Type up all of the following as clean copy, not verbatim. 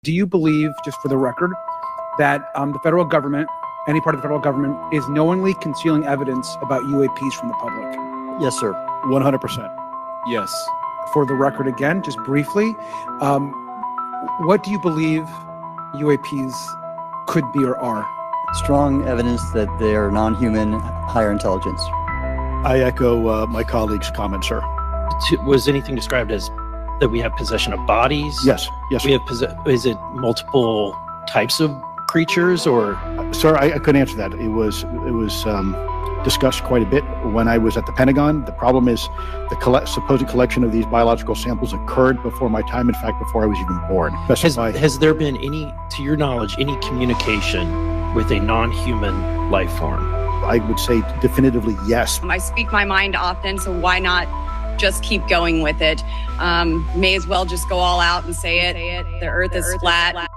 Do you believe, just for the record, that the federal government, any part of the federal government, is knowingly concealing evidence about UAPs from the public? Yes, sir. 100%. Yes. For the record again, just briefly, what do you believe UAPs could be or are? Strong evidence that they are non-human, higher intelligence. I echo my colleague's comment, sir. Was anything described as that we have possession of bodies? Yes. We have is it multiple types of creatures, or? Sir, I couldn't answer that. It was discussed quite a bit when I was at the Pentagon. The problem is the supposed collection of these biological samples occurred before my time. In fact, before I was even born. Has there been any, to your knowledge, any communication with a non-human life form? I would say definitively yes. I speak my mind often, so why not just keep going with it? May as well just go all out and say it. The earth is flat.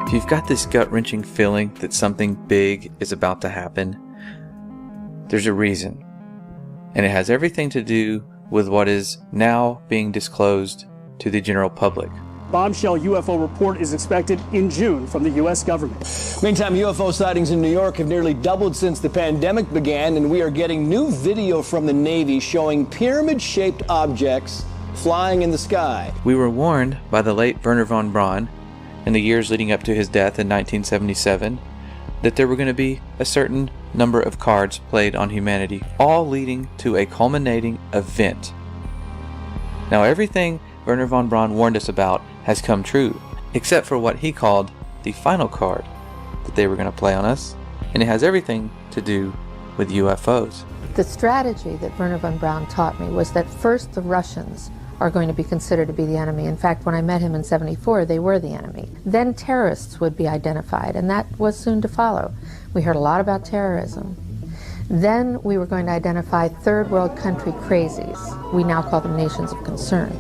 If you've got this gut-wrenching feeling that something big is about to happen, there's a reason. And it has everything to do with what is now being disclosed to the general public. Bombshell UFO report is expected in June from the U.S. government. Meantime, UFO sightings in New York have nearly doubled since the pandemic began, and we are getting new video from the Navy showing pyramid-shaped objects flying in the sky. We were warned by the late Wernher von Braun in the years leading up to his death in 1977 that there were going to be a certain number of cards played on humanity, all leading to a culminating event. Now, everything Wernher von Braun warned us about has come true, except for what he called the final card that they were going to play on us, and it has everything to do with UFOs. The strategy that Wernher von Braun taught me was that first the Russians are going to be considered to be the enemy. In fact, when I met him in '74, they were the enemy. Then terrorists would be identified, and that was soon to follow. We heard a lot about terrorism. Then we were going to identify third world country crazies. We now call them nations of concern.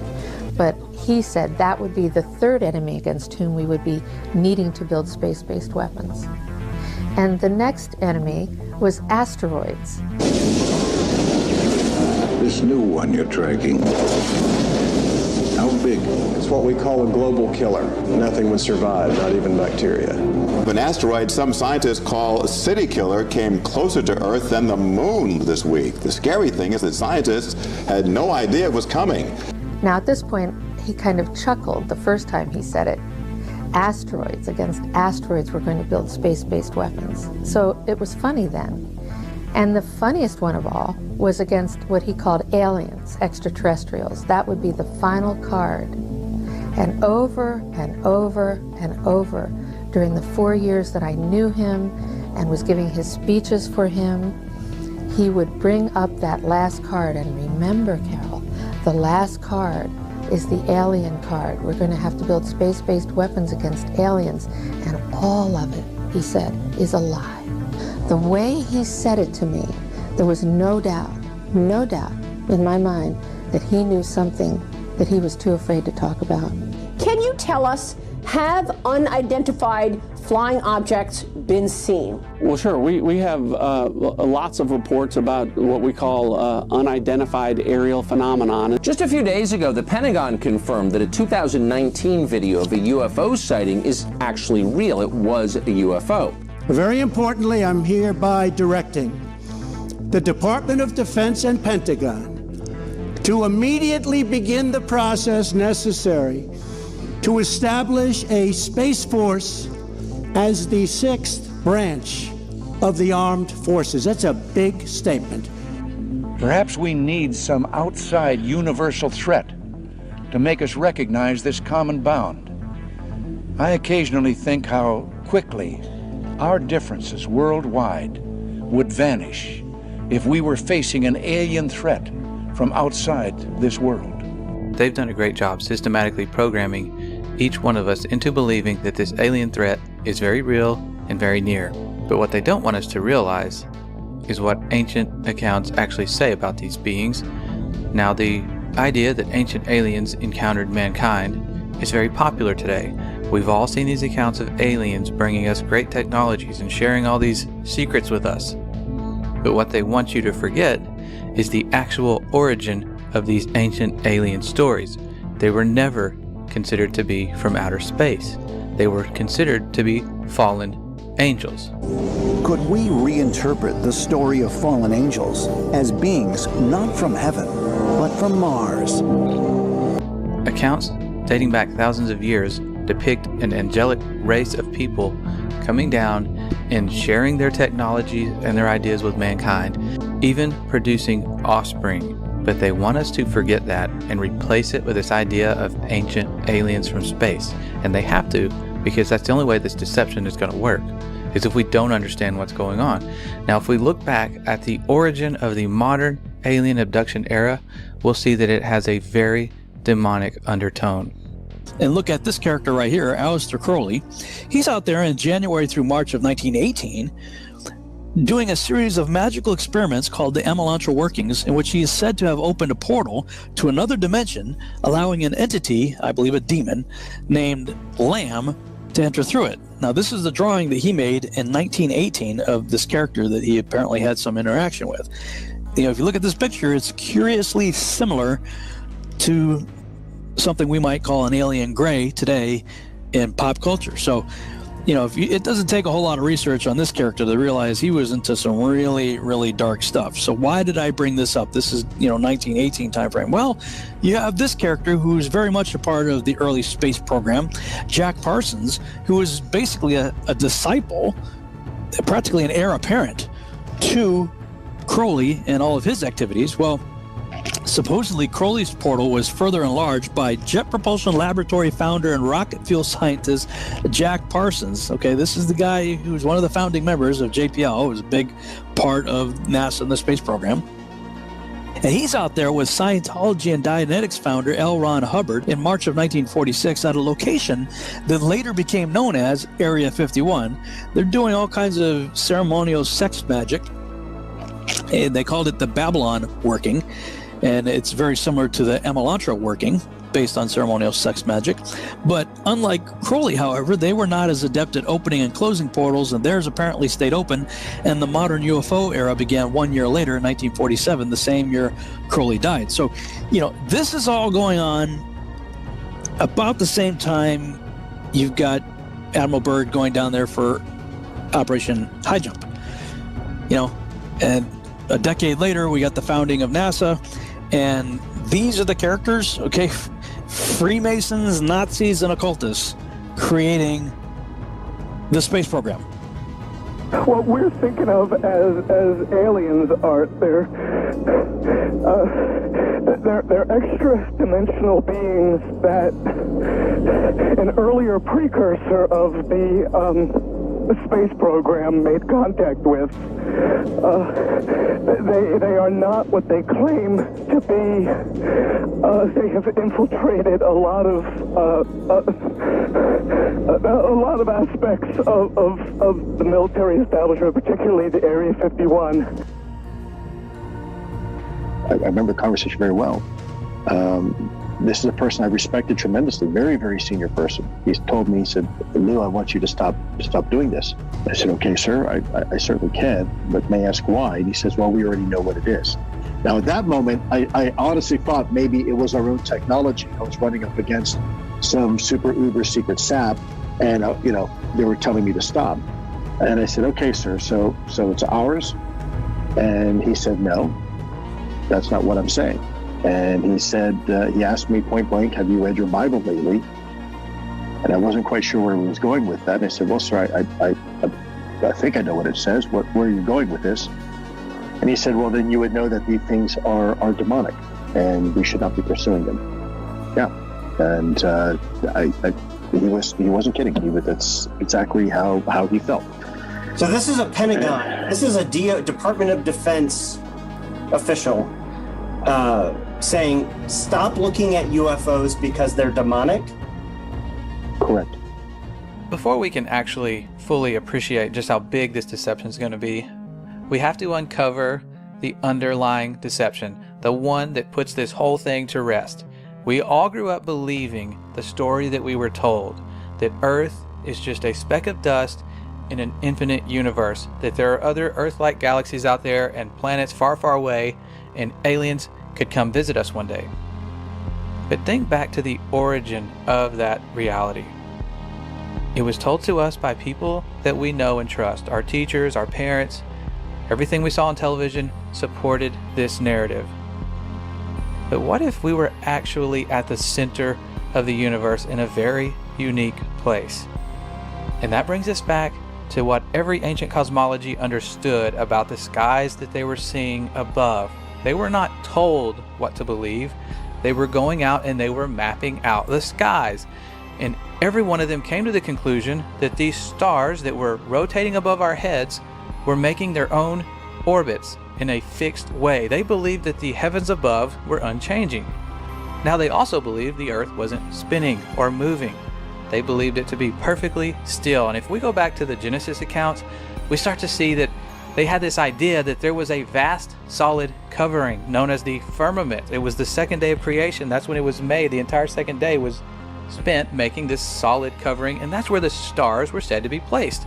But he said that would be the third enemy against whom we would be needing to build space-based weapons. And the next enemy was asteroids. This new one you're tracking, how big? It's what we call a global killer. Nothing would survive, not even bacteria. An asteroid some scientists call a city killer came closer to Earth than the moon this week. The scary thing is that scientists had no idea it was coming. Now at this point, he kind of chuckled the first time he said it. Asteroids, against asteroids, we're going to build space-based weapons. So it was funny then. And the funniest one of all was against what he called aliens, extraterrestrials. That would be the final card. And over and over and over, during the 4 years that I knew him and was giving his speeches for him, he would bring up that last card. And remember, Carol, the last card is the alien card. We're going to have to build space-based weapons against aliens. And all of it, he said, is a lie. The way he said it to me, there was no doubt in my mind that he knew something that he was too afraid to talk about. Can you tell us, have unidentified flying objects been seen? Well, sure. We have lots of reports about what we call unidentified aerial phenomenon. Just a few days ago, the Pentagon confirmed that a 2019 video of a UFO sighting is actually real. It was a UFO. Very importantly, I'm hereby directing the Department of Defense and Pentagon to immediately begin the process necessary to establish a Space Force as the sixth branch of the armed forces. That's a big statement. Perhaps we need some outside universal threat to make us recognize this common bound. I occasionally think how quickly our differences worldwide would vanish if we were facing an alien threat from outside this world. they've done a great job systematically programming each one of us into believing that this alien threat is very real and very near. But what they don't want us to realize is what ancient accounts actually say about these beings. Now, the idea that ancient aliens encountered mankind is very popular today. We've all seen these accounts of aliens bringing us great technologies and sharing all these secrets with us. But what they want you to forget is the actual origin of these ancient alien stories. They were never considered to be from outer space. They were considered to be fallen angels. Could we reinterpret the story of fallen angels as beings not from heaven, but from Mars? Accounts dating back thousands of years depict an angelic race of people coming down and sharing their technologies and their ideas with mankind, even producing offspring. But they want us to forget that and replace it with this idea of ancient aliens from space. And they have to, because that's the only way this deception is going to work, is if we don't understand what's going on. Now, if we look back at the origin of the modern alien abduction era, we'll see that it has a very demonic undertone. And look at this character right here, Aleister Crowley. He's out there in January through March of 1918 doing a series of magical experiments called the Elantra Workings, in which he is said to have opened a portal to another dimension, allowing an entity, I believe a demon, named Lamb to enter through it. Now, this is the drawing that he made in 1918 of this character that he apparently had some interaction with. You know, if you look at this picture, it's curiously similar to something we might call an alien gray today in pop culture. So, you know, it doesn't take a whole lot of research on this character to realize he was into some really, really dark stuff. So why did I bring this up? This is, 1918 time frame. Well, you have this character who's very much a part of the early space program, Jack Parsons, who was basically a disciple, practically an heir apparent to Crowley and all of his activities. Well, supposedly, Crowley's portal was further enlarged by Jet Propulsion Laboratory founder and rocket fuel scientist Jack Parsons. Okay, this is the guy who was one of the founding members of JPL. It was a big part of NASA and the space program. And he's out there with Scientology and Dianetics founder L. Ron Hubbard in March of 1946 at a location that later became known as Area 51. They're doing all kinds of ceremonial sex magic, and they called it the Babylon Working. And it's very similar to the Elantra Working, based on ceremonial sex magic. But unlike Crowley, however, they were not as adept at opening and closing portals, and theirs apparently stayed open, and the modern UFO era began 1 year later in 1947, the same year Crowley died. So, this is all going on about the same time you've got Admiral Byrd going down there for Operation High Jump. And a decade later, we got the founding of NASA, and these are the characters, okay? Freemasons, Nazis, and occultists creating the space program. What we're thinking of as aliens, Art, they're extra-dimensional beings that an earlier precursor of the space program made contact with. They are not what they claim to be. They have infiltrated a lot of aspects of the military establishment, particularly the Area 51. I remember the conversation very well. This is a person I respected tremendously, very, very senior person. He's told me, he said, "Lou, I want you to stop doing this." I said, "Okay, sir, I certainly can, but may I ask why?" And he says, "Well, we already know what it is." Now, at that moment, I honestly thought maybe it was our own technology. I was running up against some super uber secret sap, and they were telling me to stop. And I said, "Okay, sir, so it's ours?" And he said, "No, that's not what I'm saying." And he said, he asked me point blank, "Have you read your Bible lately?" And I wasn't quite sure where he was going with that. And I said, "Well, sir, I think I know what it says. Where are you going with this?" And he said, "Well, then you would know that these things are demonic, and we should not be pursuing them." Yeah, and he wasn't kidding. That's exactly how he felt. So this is a Pentagon. This is a Department of Defense official saying, stop looking at UFOs because they're demonic? Correct. Before we can actually fully appreciate just how big this deception is going to be, we have to uncover the underlying deception, the one that puts this whole thing to rest. We all grew up believing the story that we were told, that Earth is just a speck of dust in an infinite universe, that there are other Earth-like galaxies out there and planets far, far away, and aliens could come visit us one day. But think back to the origin of that reality. It was told to us by people that we know and trust. Our teachers, our parents, everything we saw on television supported this narrative. But what if we were actually at the center of the universe in a very unique place? And that brings us back to what every ancient cosmology understood about the skies that they were seeing above. They were not told what to believe. They were going out and they were mapping out the skies. And every one of them came to the conclusion that these stars that were rotating above our heads were making their own orbits in a fixed way. They believed that the heavens above were unchanging. Now they also believed the earth wasn't spinning or moving. They believed it to be perfectly still. And if we go back to the Genesis accounts, we start to see that they had this idea that there was a vast solid covering known as the firmament. It was the second day of creation. That's when it was made. The entire second day was spent making this solid covering, and that's where the stars were said to be placed.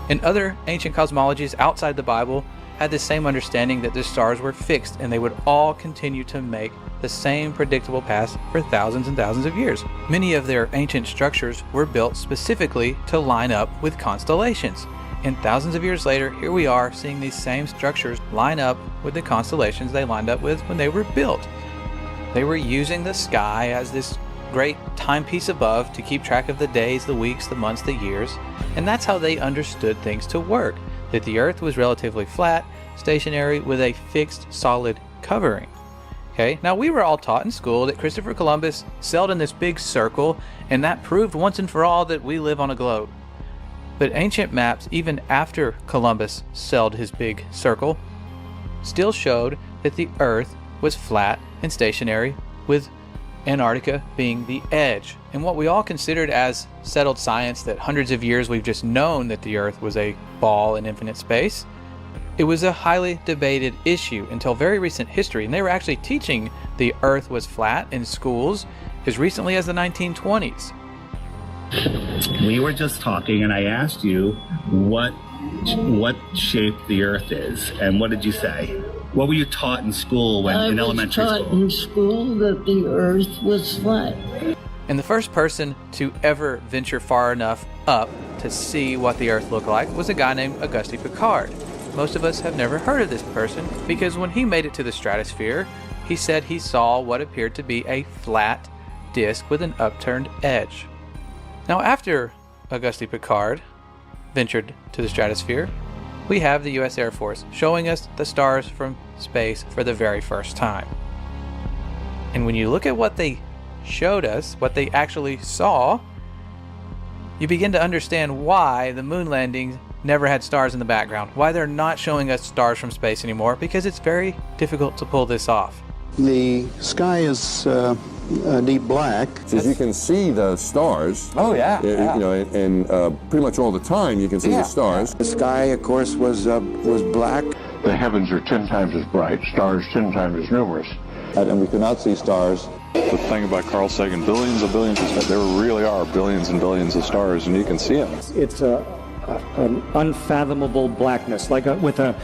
And other ancient cosmologies outside the Bible had the same understanding that the stars were fixed and they would all continue to make the same predictable paths for thousands and thousands of years. Many of their ancient structures were built specifically to line up with constellations. And thousands of years later, here we are seeing these same structures line up with the constellations they lined up with when they were built. They were using the sky as this great timepiece above to keep track of the days, the weeks, the months, the years. And that's how they understood things to work, that the earth was relatively flat, stationary, with a fixed, solid covering. Okay, now we were all taught in school that Christopher Columbus sailed in this big circle, and that proved once and for all that we live on a globe. But ancient maps, even after Columbus sailed his big circle, still showed that the earth was flat and stationary, with Antarctica being the edge. And what we all considered as settled science, that hundreds of years we've just known that the earth was a ball in infinite space, it was a highly debated issue until very recent history. And they were actually teaching the earth was flat in schools as recently as the 1920s. We were just talking and I asked you what shape the earth is, and what did you say? What were you taught in school in elementary school? I was taught in school that the earth was flat. And the first person to ever venture far enough up to see what the earth looked like was a guy named Auguste Piccard. Most of us have never heard of this person because when he made it to the stratosphere, he said he saw what appeared to be a flat disk with an upturned edge. Now, after Auguste Piccard ventured to the stratosphere, we have the U.S. Air Force showing us the stars from space for the very first time. And when you look at what they showed us, what they actually saw, you begin to understand why the moon landings never had stars in the background, why they're not showing us stars from space anymore, because it's very difficult to pull this off. The sky is deep black. As you can see the stars. Oh, yeah. You know, and pretty much all the time you can see the stars. The sky, of course, was black. The heavens are 10 times as bright, stars 10 times as numerous. And we could not see stars. The thing about Carl Sagan, billions of stars, there really are billions and billions of stars, and you can see them. It's an unfathomable blackness, with a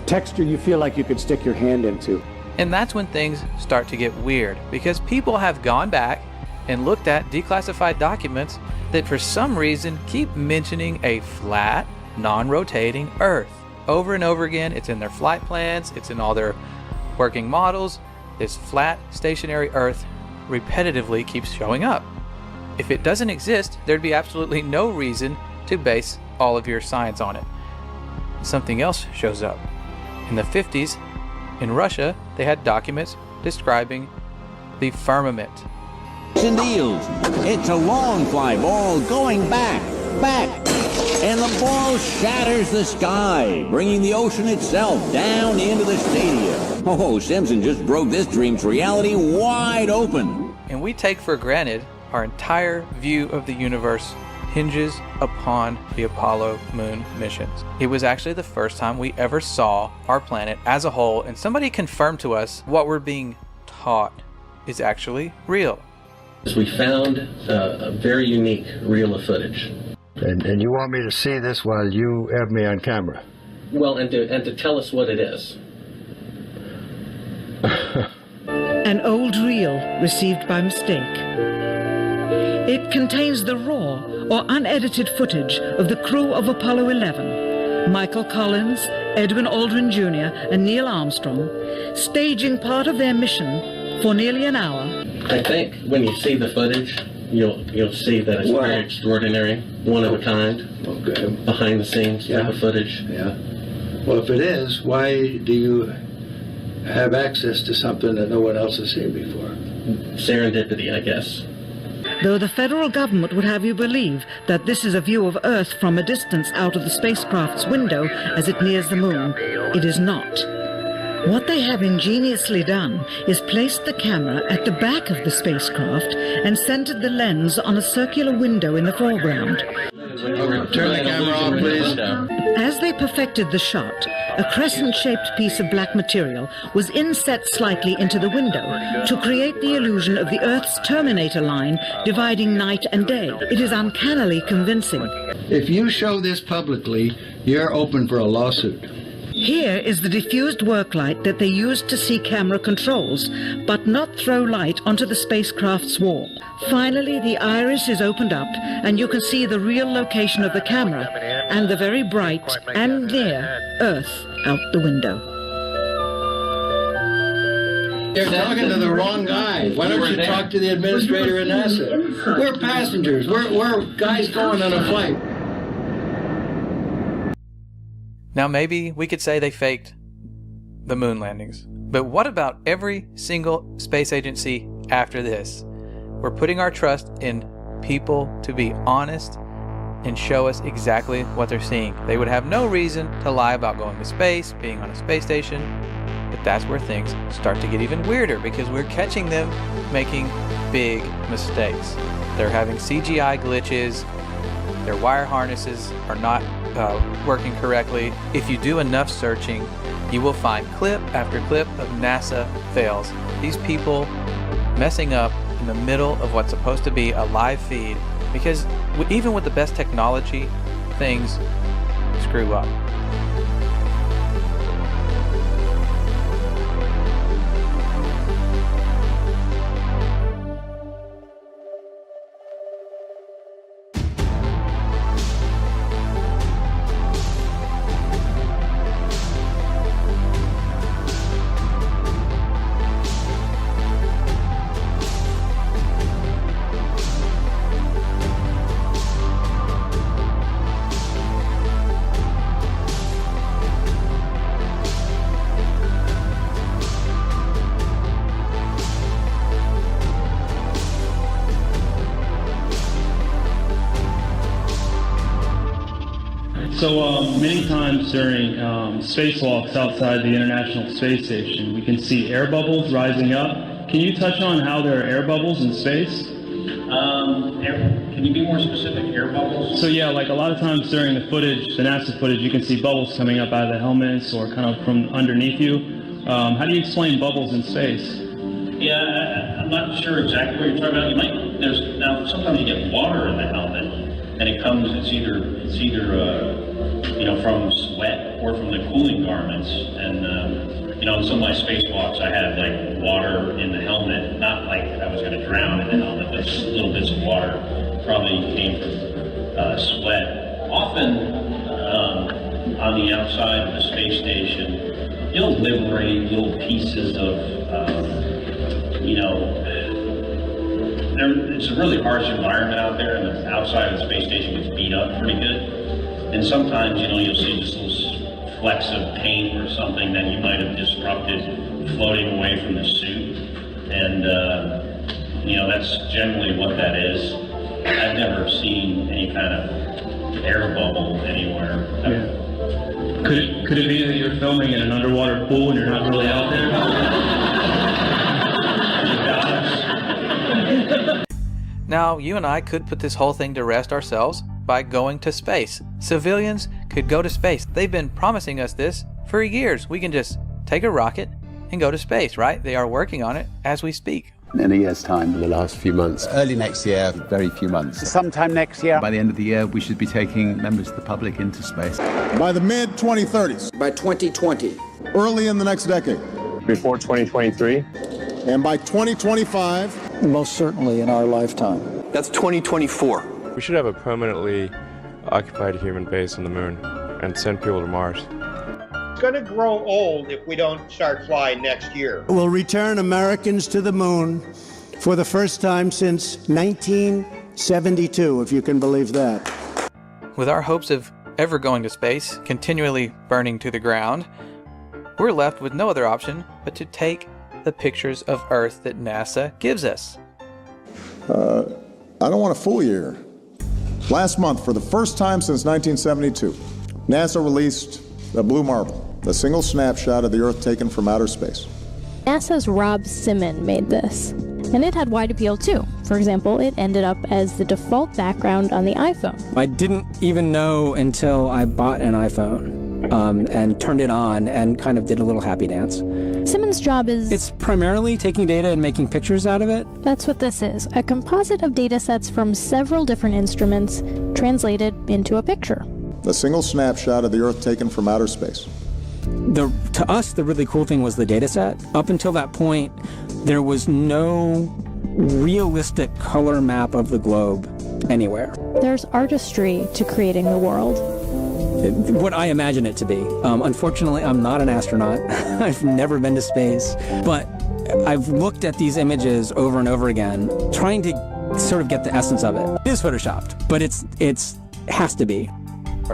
texture you feel like you could stick your hand into. And that's when things start to get weird, because people have gone back and looked at declassified documents that for some reason keep mentioning a flat, non-rotating Earth. Over and over again, it's in their flight plans, it's in all their working models. This flat, stationary Earth repetitively keeps showing up. If it doesn't exist, there'd be absolutely no reason to base all of your science on it. Something else shows up. In the 50s, in Russia, they had documents describing the firmament. It's a long fly ball going back. And the ball shatters the sky, bringing the ocean itself down into the stadium. Oh, Simpson just broke this dream's reality wide open. And we take for granted our entire view of the universe hinges upon the Apollo moon missions. It was actually the first time we ever saw our planet as a whole, and somebody confirmed to us what we're being taught is actually real. We found a very unique reel of footage. And you want me to see this while you have me on camera? Well, and to tell us what it is. An old reel received by mistake. It contains the raw or unedited footage of the crew of Apollo 11, Michael Collins, Edwin Aldrin Jr., and Neil Armstrong, staging part of their mission for nearly an hour. I think when you see the footage, you'll see that it's very extraordinary, one of a kind, behind the scenes type of footage. Yeah. Well, if it is, why do you have access to something that no one else has seen before? Serendipity, I guess. Though the federal government would have you believe that this is a view of Earth from a distance out of the spacecraft's window as it nears the moon, it is not. What they have ingeniously done is placed the camera at the back of the spacecraft and centered the lens on a circular window in the foreground. Turn the camera on, please. As they perfected the shot, a crescent-shaped piece of black material was inset slightly into the window to create the illusion of the Earth's terminator line dividing night and day. It is uncannily convincing. If you show this publicly, you're open for a lawsuit. Here is the diffused work light that they used to see camera controls, but not throw light onto the spacecraft's wall. Finally, the iris is opened up, and you can see the real location of the camera and the very bright and near Earth out the window. You're talking to the wrong guy. Why don't you talk to the administrator at NASA? We're passengers. We're guys going on a flight. Now maybe we could say they faked the moon landings, but what about every single space agency after this? We're putting our trust in people to be honest and show us exactly what they're seeing. They would have no reason to lie about going to space, being on a space station, but that's where things start to get even weirder because we're catching them making big mistakes. They're having CGI glitches, their wire harnesses are not working correctly. If you do enough searching, you will find clip after clip of NASA fails. These people messing up in the middle of what's supposed to be a live feed because even with the best technology, things screw up. So many times during spacewalks outside the International Space Station, we can see air bubbles rising up. Can you touch on how there are air bubbles in space? Can you be more specific? Air bubbles? So yeah, like a lot of times during the footage, the NASA footage, you can see bubbles coming up out of the helmets or kind of from underneath you. How do you explain bubbles in space? Yeah, I'm not sure exactly what you're talking about. Now sometimes you get water in the helmet, and it's either from sweat or from the cooling garments. And in some of my spacewalks, I had like water in the helmet, not like I was going to drown in the helmet, but little bits of water probably came from sweat. Often on the outside of the space station, you'll liberate little pieces of it's a really harsh environment out there, and the outside of the space station gets beat up pretty good. And sometimes, you'll see just little flecks of paint or something that you might have disrupted floating away from the suit. And, that's generally what that is. I've never seen any kind of air bubble anywhere. Could it be that you're filming in an underwater pool and you're not really out there? Now, you and I could put this whole thing to rest ourselves by going to space. Civilians could go to space. They've been promising us this for years. We can just take a rocket and go to space, right? They are working on it as we speak. In a year's time. In the last few months. Early next year. Very few months. Sometime next year. By the end of the year, we should be taking members of the public into space. By the mid-2030s. By 2020. Early in the next decade. Before 2023. And by 2025. Most certainly in our lifetime. That's 2024. We should have a permanently occupied human base on the moon and send people to Mars. It's going to grow old if we don't start flying next year. We'll return Americans to the moon for the first time since 1972, if you can believe that. With our hopes of ever going to space continually burning to the ground, we're left with no other option but to take the pictures of Earth that NASA gives us. I don't want to fool you here. Last month, for the first time since 1972, NASA released the Blue Marble, a single snapshot of the Earth taken from outer space. NASA's Rob Simon made this, and it had wide appeal too. For example, it ended up as the default background on the iPhone. I didn't even know until I bought an iPhone and turned it on and kind of did a little happy dance. Simon's job is... It's primarily taking data and making pictures out of it. That's what this is, a composite of data sets from several different instruments translated into a picture. A single snapshot of the Earth taken from outer space. To us, the really cool thing was the data set. Up until that point, there was no realistic color map of the globe anywhere. There's artistry to creating the world. What I imagine it to be. Unfortunately, I'm not an astronaut. I've never been to space. But I've looked at these images over and over again, trying to sort of get the essence of it. It is photoshopped, but it has to be.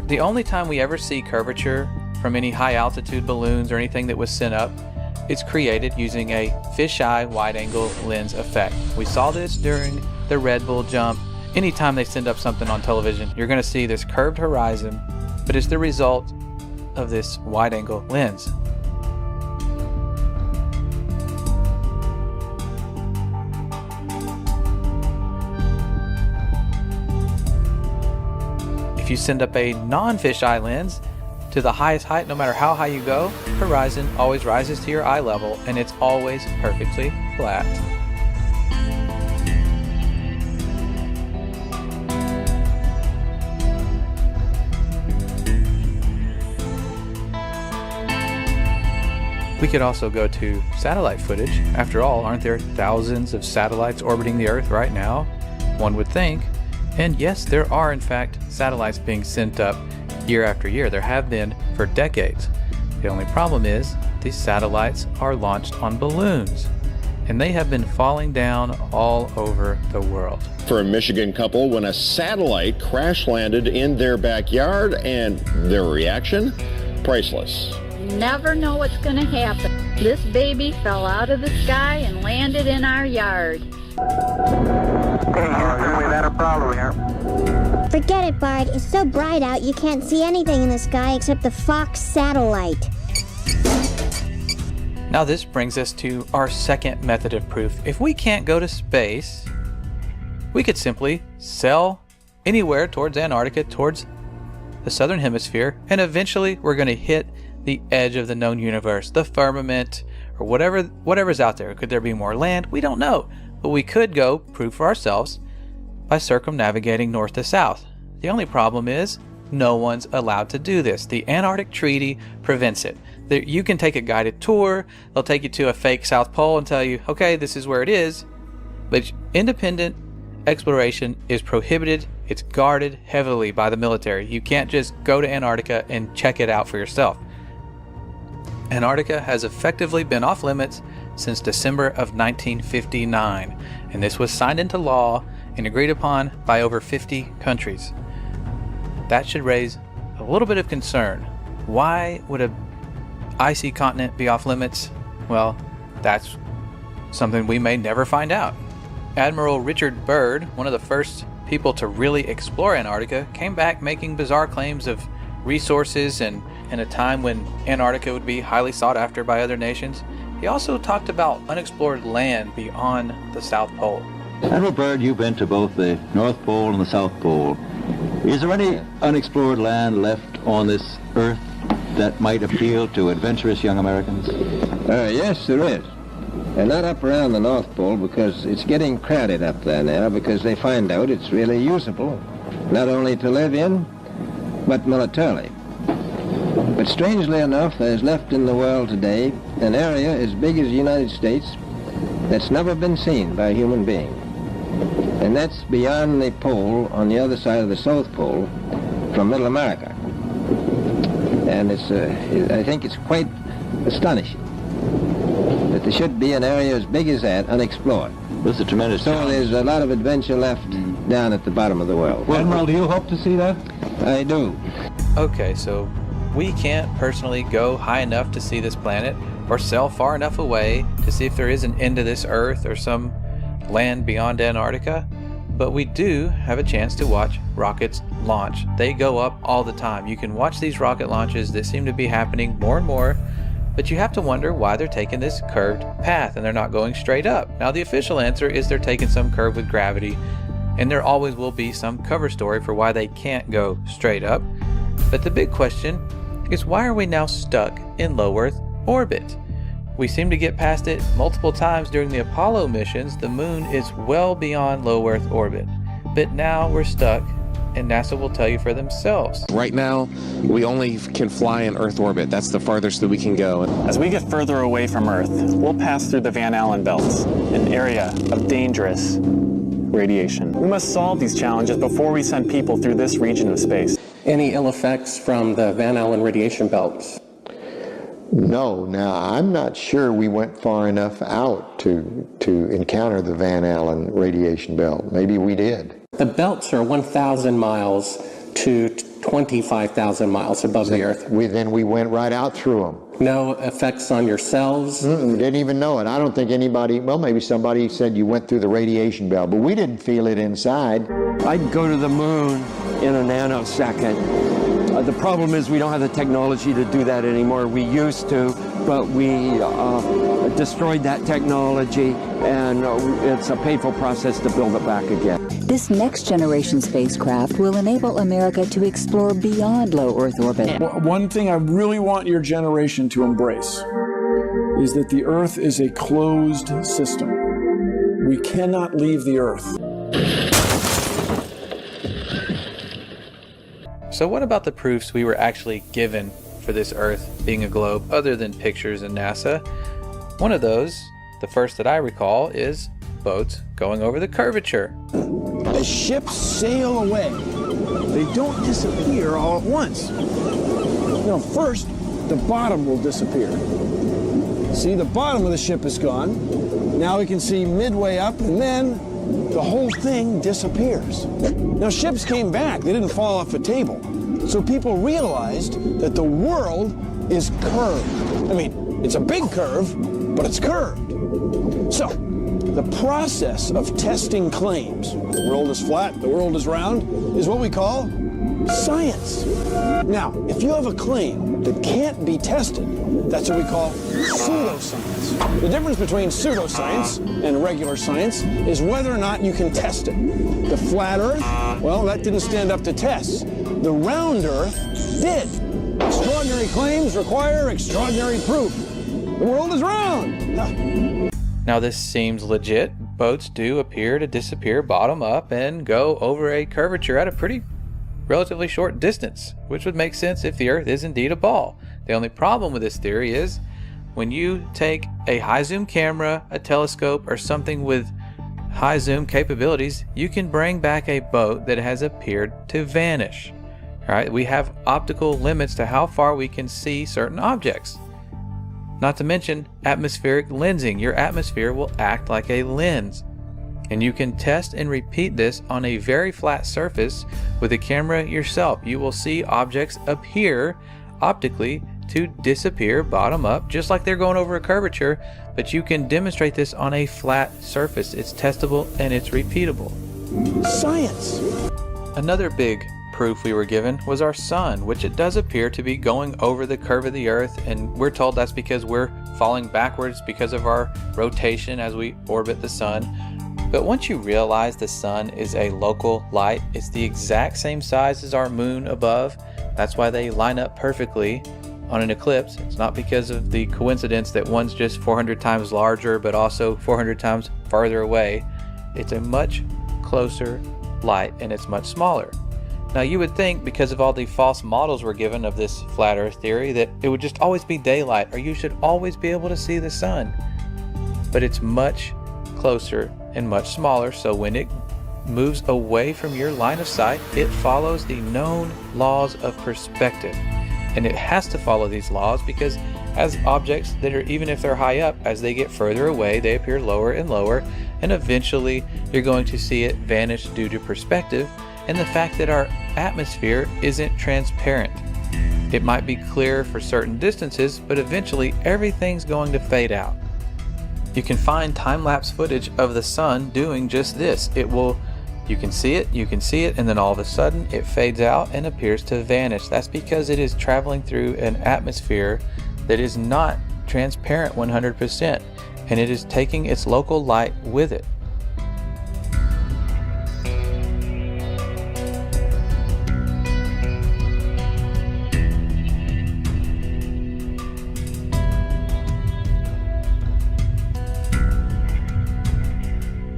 The only time we ever see curvature from any high-altitude balloons or anything that was sent up, it's created using a fisheye wide-angle lens effect. We saw this during the Red Bull jump. Anytime they send up something on television, you're going to see this curved horizon, but it's the result of this wide-angle lens. If you send up a non-fisheye lens to the highest height, no matter how high you go, horizon always rises to your eye level, and it's always perfectly flat. We could also go to satellite footage. After all, aren't there thousands of satellites orbiting the Earth right now? One would think. And yes, there are in fact satellites being sent up year after year. There have been for decades. The only problem is these satellites are launched on balloons, and they have been falling down all over the world. For a Michigan couple, when a satellite crash landed in their backyard, and their reaction? Priceless. Never know what's going to happen. This baby fell out of the sky and landed in our yard. Okay, Houston, we've had a problem here. Forget it, Bart. It's so bright out you can't see anything in the sky except the Fox satellite. Now this brings us to our second method of proof. If we can't go to space, we could simply sail anywhere towards Antarctica, towards the southern hemisphere, and eventually we're going to hit the edge of the known universe, the firmament, or whatever's out there. Could there be more land? We don't know. But we could go prove for ourselves by circumnavigating north to south. The only problem is no one's allowed to do this. The Antarctic Treaty prevents it. You can take a guided tour. They'll take you to a fake South Pole and tell you, okay, this is where it is. But independent exploration is prohibited. It's guarded heavily by the military. You can't just go to Antarctica and check it out for yourself. Antarctica has effectively been off limits since December of 1959, and this was signed into law and agreed upon by over 50 countries. That should raise a little bit of concern. Why would a icy continent be off limits? Well, that's something we may never find out. Admiral Richard Byrd, one of the first people to really explore Antarctica, came back making bizarre claims of resources and in a time when Antarctica would be highly sought after by other nations. He also talked about unexplored land beyond the South Pole. Admiral Byrd, you've been to both the North Pole and the South Pole. Is there any unexplored land left on this Earth that might appeal to adventurous young Americans? Yes, there is. And not up around the North Pole, because it's getting crowded up there now, because they find out it's really usable, not only to live in, but militarily. But strangely enough, there's left in the world today an area as big as the United States that's never been seen by a human being. And that's beyond the pole on the other side of the South Pole from Middle America. And I think it's quite astonishing that there should be an area as big as that unexplored. This is a tremendous So there's a lot of adventure left down at the bottom of the world. Well, Admiral, do you hope to see that? I do. Okay, so we can't personally go high enough to see this planet or sail far enough away to see if there is an end to this Earth or some land beyond Antarctica, but we do have a chance to watch rockets launch. They go up all the time. You can watch these rocket launches that seem to be happening more and more, but you have to wonder why they're taking this curved path and they're not going straight up. Now, the official answer is they're taking some curve with gravity, and there always will be some cover story for why they can't go straight up. But the big question is, why are we now stuck in low Earth orbit? We seem to get past it multiple times during the Apollo missions. The moon is well beyond low Earth orbit, but now we're stuck, and NASA will tell you for themselves. Right now, we only can fly in Earth orbit. That's the farthest that we can go. As we get further away from Earth, we'll pass through the Van Allen belts, an area of dangerous radiation. We must solve these challenges before we send people through this region of space. Any ill effects from the Van Allen radiation belts? No. Now, I'm not sure we went far enough out to encounter the Van Allen radiation belt. Maybe we did. The belts are 1,000 miles to 25,000 miles above the Earth. Then we went right out through them. No effects on your cells? Didn't even know it. I don't think anybody, well, maybe somebody said you went through the radiation belt, but we didn't feel it inside. I'd go to the moon in a nanosecond. The problem is we don't have the technology to do that anymore. We used to, but we destroyed that technology, and it's a painful process to build it back again. This next generation spacecraft will enable America to explore beyond low Earth orbit. One thing I really want your generation to embrace is that the Earth is a closed system. We cannot leave the Earth. So what about the proofs we were actually given for this Earth being a globe other than pictures and NASA? One of those, the first that I recall, is boats going over the curvature. As ships sail away, they don't disappear all at once. First, the bottom will disappear. See, the bottom of the ship is gone. Now we can see midway up, and then the whole thing disappears. Now, ships came back. They didn't fall off a table. So people realized that the world is curved. I mean, it's a big curve, but it's curved. So, the process of testing claims, the world is flat, the world is round, is what we call science. Now, if you have a claim that can't be tested, that's what we call pseudoscience. The difference between pseudoscience and regular science is whether or not you can test it. The flat Earth, well, that didn't stand up to tests. The round Earth did. Extraordinary claims require extraordinary proof. The world is round. Now this seems legit. Boats do appear to disappear bottom up and go over a curvature at a pretty relatively short distance, which would make sense if the Earth is indeed a ball. The only problem with this theory is when you take a high zoom camera, a telescope, or something with high zoom capabilities, you can bring back a boat that has appeared to vanish. All right, we have optical limits to how far we can see certain objects. Not to mention atmospheric lensing. Your atmosphere will act like a lens. And you can test and repeat this on a very flat surface with a camera yourself. You will see objects appear optically to disappear bottom up, just like they're going over a curvature, but you can demonstrate this on a flat surface. It's testable and it's repeatable. Science! Another big proof we were given was our sun, which it does appear to be going over the curve of the earth, and we're told that's because we're falling backwards because of our rotation as we orbit the sun. But once you realize the sun is a local light, it's the exact same size as our moon above. That's why they line up perfectly on an eclipse. It's not because of the coincidence that one's just 400 times larger but also 400 times farther away. It's a much closer light and it's much smaller. Now you would think, because of all the false models we're given of this flat earth theory, that it would just always be daylight or you should always be able to see the sun. But it's much closer and much smaller, so when it moves away from your line of sight, it follows the known laws of perspective. And it has to follow these laws because as objects that are, even if they're high up, as they get further away, they appear lower and lower, and eventually you're going to see it vanish due to perspective and the fact that our atmosphere isn't transparent. It might be clear for certain distances, but eventually everything's going to fade out. You can find time-lapse footage of the sun doing just this. You can see it, and then all of a sudden it fades out and appears to vanish. That's because it is traveling through an atmosphere that is not transparent 100%, and it is taking its local light with it.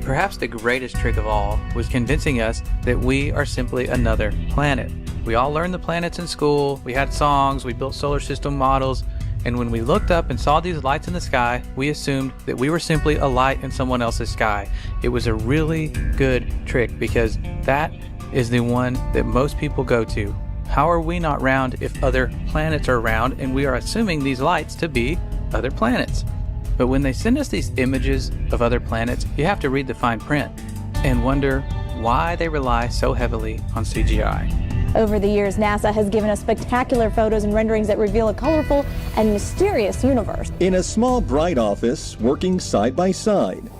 Perhaps the greatest trick of all was convincing us that we are simply another planet. We all learned the planets in school, we had songs, we built solar system models, and when we looked up and saw these lights in the sky, we assumed that we were simply a light in someone else's sky. It was a really good trick because that is the one that most people go to. How are we not round if other planets are round and we are assuming these lights to be other planets? But when they send us these images of other planets, you have to read the fine print and wonder why they rely so heavily on CGI. Over the years, NASA has given us spectacular photos and renderings that reveal a colorful and mysterious universe. In a small, bright office, working side by side,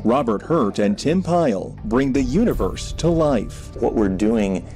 Robert Hurt and Tim Pyle bring the universe to life. What we're doing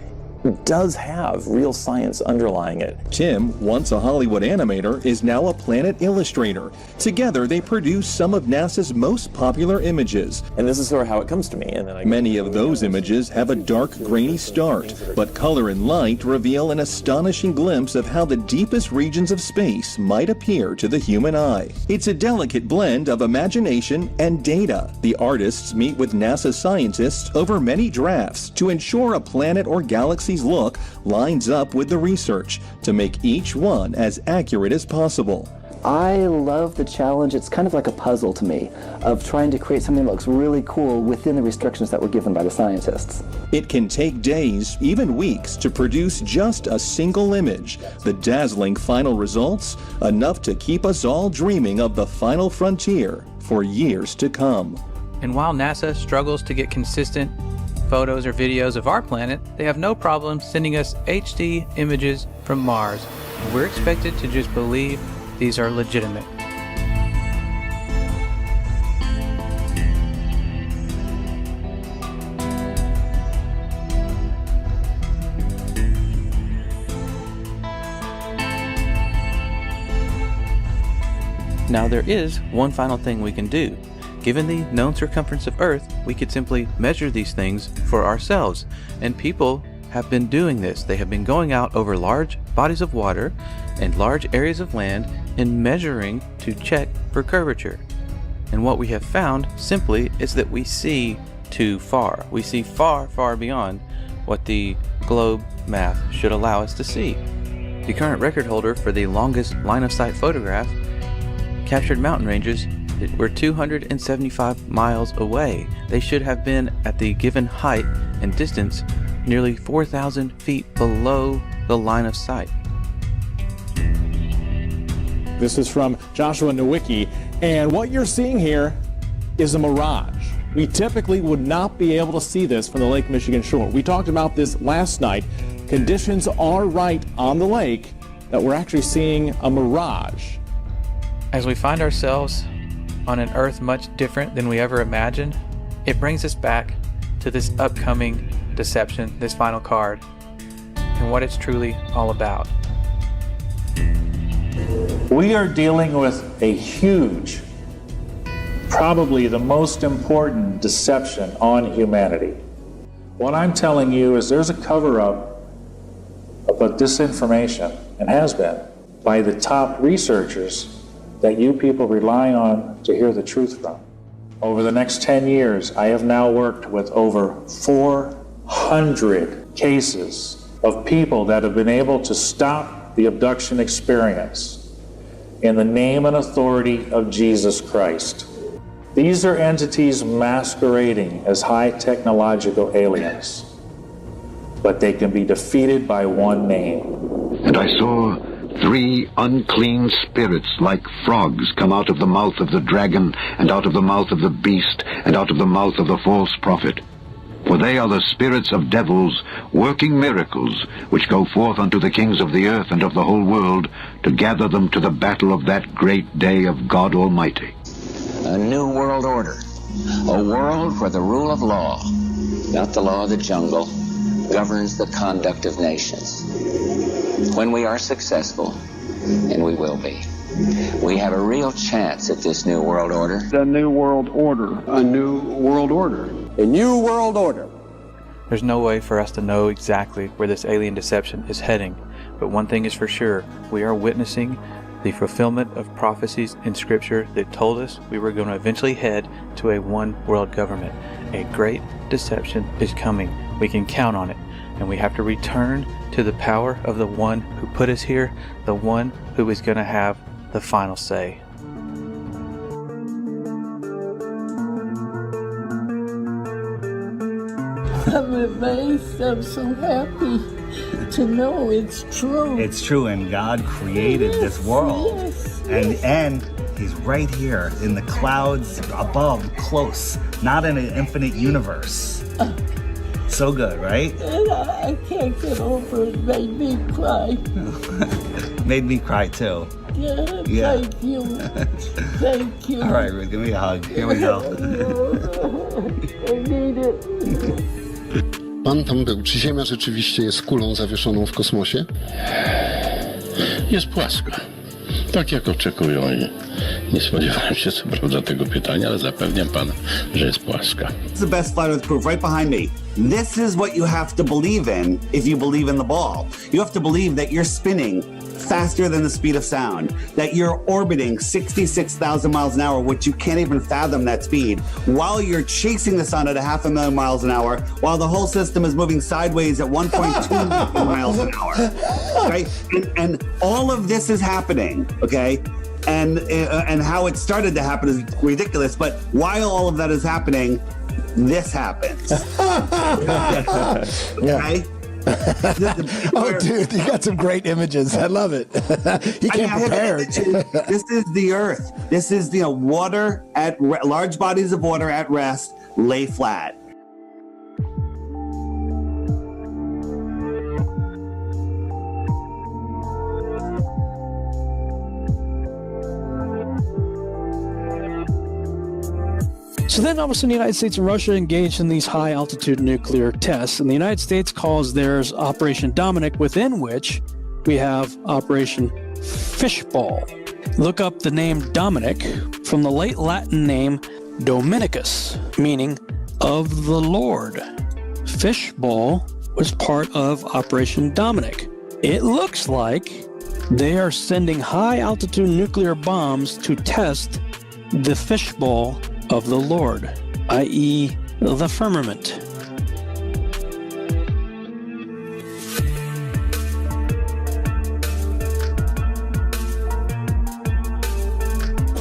does have real science underlying it. Tim, once a Hollywood animator, is now a planet illustrator. Together, they produce some of NASA's most popular images. And this is sort of how it comes to me. And then many of those images have a dark, grainy start, but color and light reveal an astonishing glimpse of how the deepest regions of space might appear to the human eye. It's a delicate blend of imagination and data. The artists meet with NASA scientists over many drafts to ensure a planet or galaxy look lines up with the research to make each one as accurate as possible. I love the challenge. It's kind of like a puzzle to me of trying to create something that looks really cool within the restrictions that were given by the scientists. It can take days, even weeks, to produce just a single image. The dazzling final results, enough to keep us all dreaming of the final frontier for years to come. And while NASA struggles to get consistent photos or videos of our planet, they have no problem sending us HD images from Mars. We're expected to just believe these are legitimate. Now there is one final thing we can do. Given the known circumference of Earth, we could simply measure these things for ourselves. And people have been doing this. They have been going out over large bodies of water and large areas of land and measuring to check for curvature. And what we have found simply is that we see too far. We see far, far beyond what the globe math should allow us to see. The current record holder for the longest line-of-sight photograph captured mountain ranges that were 275 miles away. They should have been at the given height and distance nearly 4,000 feet below the line of sight. This is from Joshua Nowicki, and what you're seeing here is a mirage. We typically would not be able to see this from the Lake Michigan shore. We talked about this last night. Conditions are right on the lake that we're actually seeing a mirage. As we find ourselves on an Earth much different than we ever imagined, it brings us back to this upcoming deception, this final card, and what it's truly all about. We are dealing with a huge, probably the most important deception on humanity. What I'm telling you is there's a cover-up about disinformation, and has been, by the top researchers that you people rely on to hear the truth from. Over the next 10 years, I have now worked with over 400 cases of people that have been able to stop the abduction experience in the name and authority of Jesus Christ. These are entities masquerading as high technological aliens, but they can be defeated by one name. And I saw 3 unclean spirits like frogs come out of the mouth of the dragon, and out of the mouth of the beast, and out of the mouth of the false prophet. For they are the spirits of devils, working miracles, which go forth unto the kings of the earth and of the whole world, to gather them to the battle of that great day of God Almighty. A new world order. A world where the rule of law, not the law of the jungle, governs the conduct of nations. When we are successful, and we will be, we have a real chance at this new world order. The new world order. A new world order. A new world order. There's no way for us to know exactly where this alien deception is heading, but one thing is for sure, we are witnessing the fulfillment of prophecies in Scripture that told us we were going to eventually head to a one world government. A great deception is coming. We can count on it, and we have to return to the power of the one who put us here, the one who is going to have the final say. I'm amazed. I'm so happy to know it's true. It's true, and God created this world. Yes. And He's right here in the clouds above, close, not in an infinite universe. So good, right? And I can't get over it. Made me cry. Made me cry too. Yeah. Thank you. Thank you. All right, Ruth, give me a hug. Here we go. I need it. Pan tam był. Czy Ziemia rzeczywiście jest kulą zawieszoną w kosmosie? Jest płaska. Tak jak oczekują i nie spodziewałem się co prawda tego pytania, ale zapewniam pana, że jest płaska. It's the best flat earth proof right behind me. This is what you have to believe in if you believe in the ball. You have to believe that you're spinning faster than the speed of sound, that you're orbiting 66,000 miles an hour, which you can't even fathom that speed, while you're chasing the sun at 500,000 miles an hour, while the whole system is moving sideways at 1.2 miles an hour, right? And all of this is happening, okay? And how it started to happen is ridiculous, but while all of that is happening, this happens. Okay? Oh, dude, you got some great images. I love it. You came prepared. This is the Earth. This is, water at large bodies of water at rest lay flat. So then all of a sudden the United States and Russia engaged in these high-altitude nuclear tests, and the United States calls theirs Operation Dominic, within which we have Operation Fishball. Look up the name Dominic from the late Latin name Dominicus, meaning of the Lord. Fishball was part of Operation Dominic. It looks like they are sending high-altitude nuclear bombs to test the fishball of the Lord, i.e. the firmament.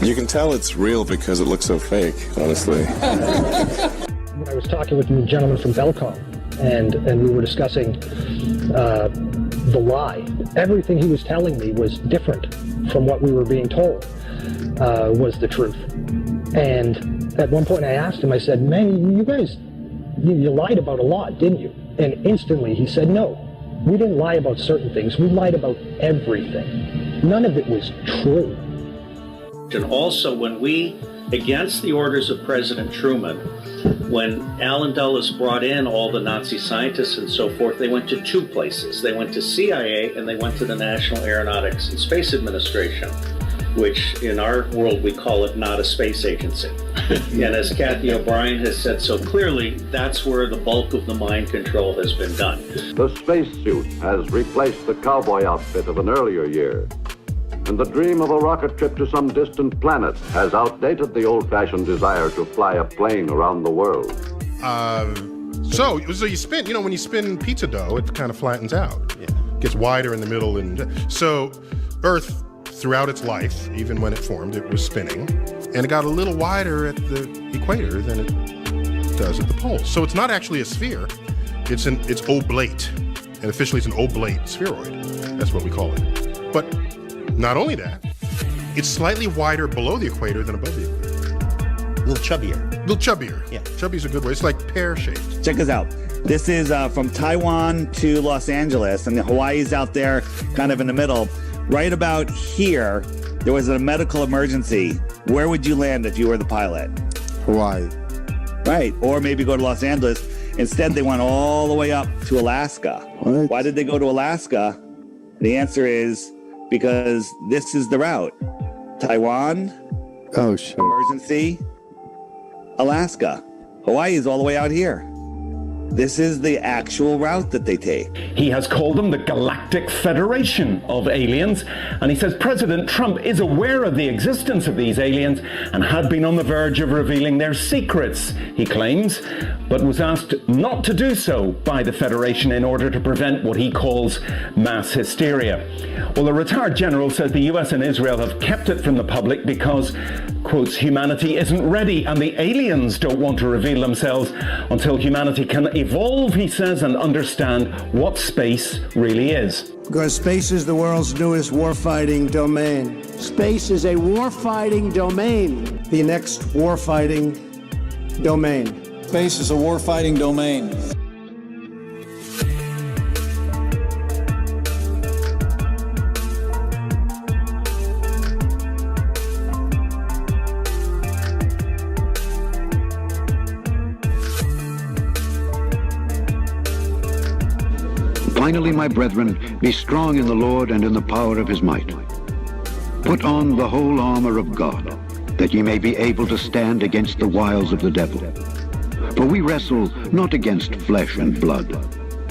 You can tell it's real because it looks so fake, honestly. I was talking with a gentleman from Belcom, and we were discussing the lie. Everything he was telling me was different from what we were being told was the truth. And at one point I asked him, I said, man, you guys, you lied about a lot, didn't you? And instantly he said, no, we didn't lie about certain things. We lied about everything. None of it was true. And also when we against the orders of President Truman, when Allen Dulles brought in all the Nazi scientists and so forth, they went to two places. They went to CIA and they went to the National Aeronautics and Space Administration, which in our world we call it not a space agency. And as Kathy O'Brien has said so clearly, that's where the bulk of the mind control has been done. The spacesuit has replaced the cowboy outfit of an earlier year. And the dream of a rocket trip to some distant planet has outdated the old-fashioned desire to fly a plane around the world. So you spin, when you spin pizza dough, it kind of flattens out. Yeah. Gets wider in the middle. And so Earth, throughout its life, even when it formed, it was spinning. And it got a little wider at the equator than it does at the poles. So it's not actually a sphere. It's oblate. And officially it's an oblate spheroid. That's what we call it. But not only that, it's slightly wider below the equator than above the equator. A little chubbier. Yeah. Chubby's a good way. It's like pear-shaped. Check this out. This is from Taiwan to Los Angeles, and Hawaii's out there kind of in the middle. Right about here, there was a medical emergency. Where would you land if you were the pilot? Hawaii. Right, or maybe go to Los Angeles. Instead, they went all the way up to Alaska. What? Why did they go to Alaska? The answer is because this is the route. Taiwan, emergency, Alaska. Hawaii is all the way out here. This is the actual route that they take. He has called them the Galactic Federation of Aliens, and he says President Trump is aware of the existence of these aliens and had been on the verge of revealing their secrets, he claims, but was asked not to do so by the Federation in order to prevent what he calls mass hysteria. Well, the retired general says the US and Israel have kept it from the public because, quotes, humanity isn't ready and the aliens don't want to reveal themselves until humanity can evolve, he says, and understand what space really is. Because space is the world's newest warfighting domain. Space is a warfighting domain. The next warfighting domain. Space is a warfighting domain. Finally, my brethren, be strong in the Lord and in the power of his might. Put on the whole armor of God, that ye may be able to stand against the wiles of the devil. For we wrestle not against flesh and blood,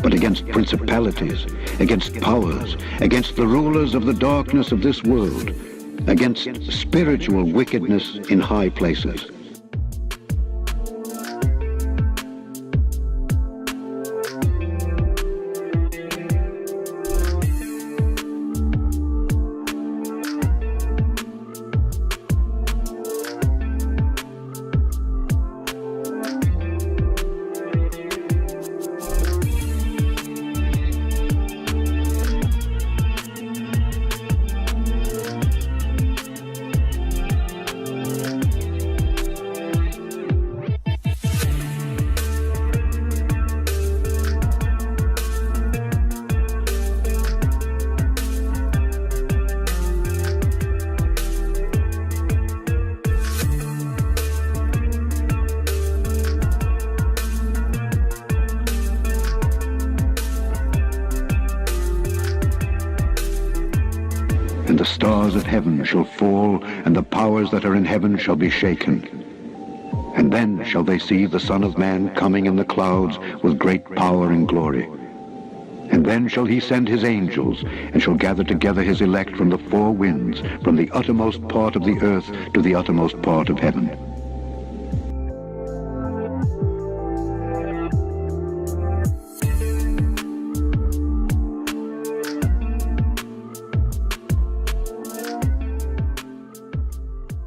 but against principalities, against powers, against the rulers of the darkness of this world, against spiritual wickedness in high places. And the stars of heaven shall fall, and the powers that are in heaven shall be shaken. And then shall they see the Son of Man coming in the clouds with great power and glory. And then shall he send his angels, and shall gather together his elect from the four winds, from the uttermost part of the earth to the uttermost part of heaven.